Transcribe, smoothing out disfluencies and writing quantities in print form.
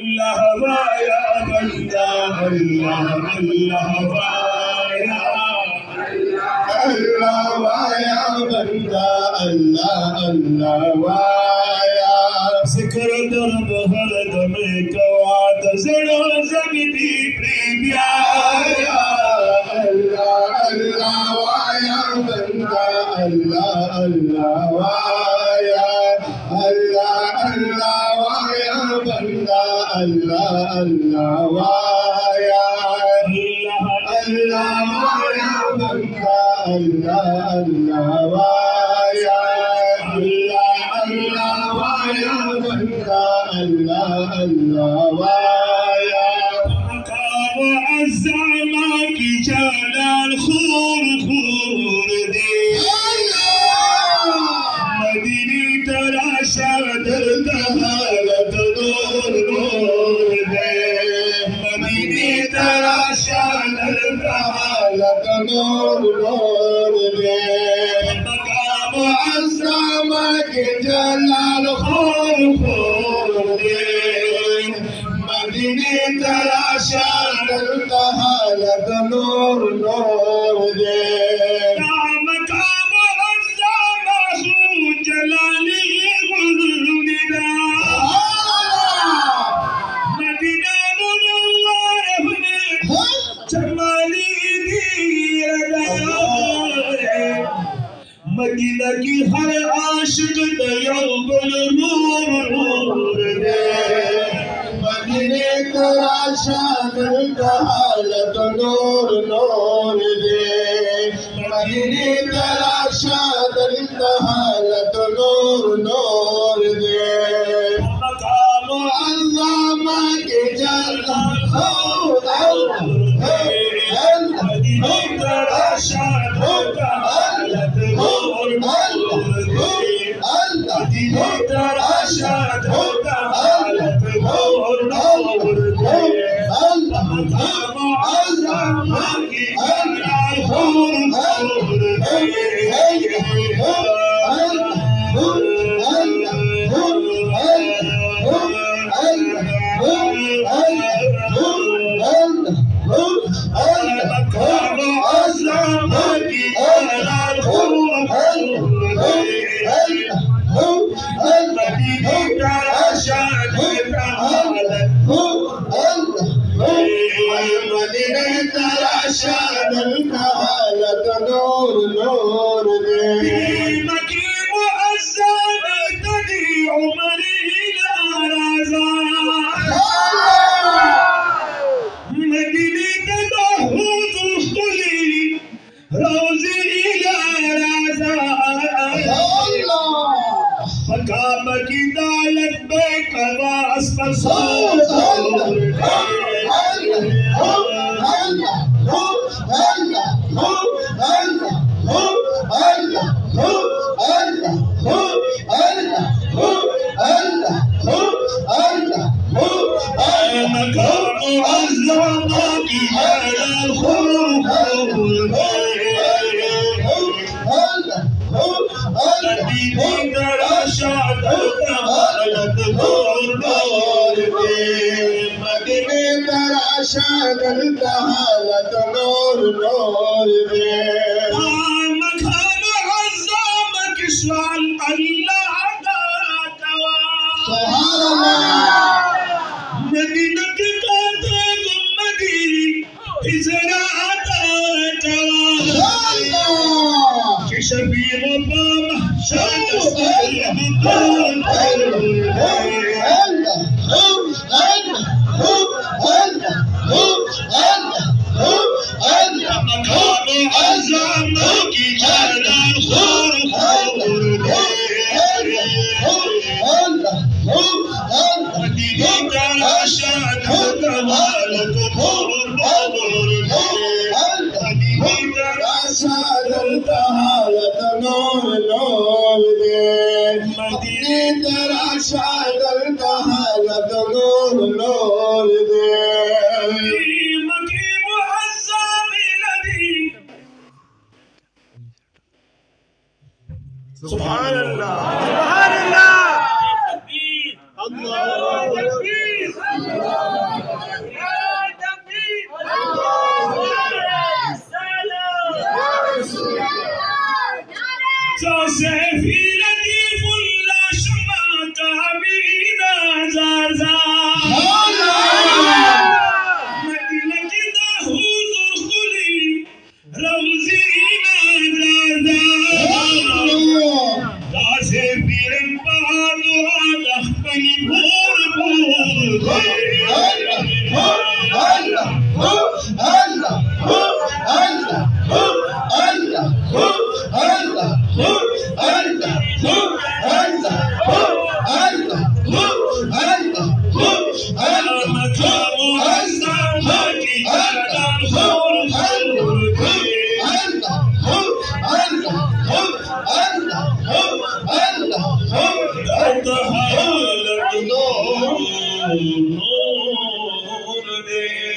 अल्लाह via बंदा अल्लाह अल्लाह via अल्लाह via बंदा अल्लाह अल्लाह via जिक्र दर्द हर दम कवात जड़ो जगदी प्रियाया अल्लाह अल्लाह वाया बंदा अल्लाह अल्लाह वाया अल्लाह अल्लाह वाया बंदा अल्लाह अल्लाह वाया अल्लाह अल्लाह वाया बंदा अल्लाह अल्लाह वाया अल्लाह अल्लाह वाया बंदा अल्लाह अल्लाह वाया मकाम अज़्ज़मा की जलाल खूर खूर दे मदीने तराशा दर्द हालत नूर नूर दे मदीने तराशा दर्द हालत नूर नूर दे मकाम अज़्ज़मा के जलाल खूर खूर दे मदीने तराशा दर्द हालत नूर नूर दे मदीना की हर आशिक दयाल नूर नूर दे मदीने तराशा दर्द हालत नूर नूर दे मदीने तराशा दर्द हालत नूर नूर दे मकाम अज़्ज़मा के जलाल मदीने तराशा दर्द हालत नूर नूर दे मदीने तराशा दर्द हालत नूर नूर दे मकाम अज़्ज़मा के जलाल खूर खूर सुभान अल्लाह, सुभान अल्लाह, अल्लाह नूर दे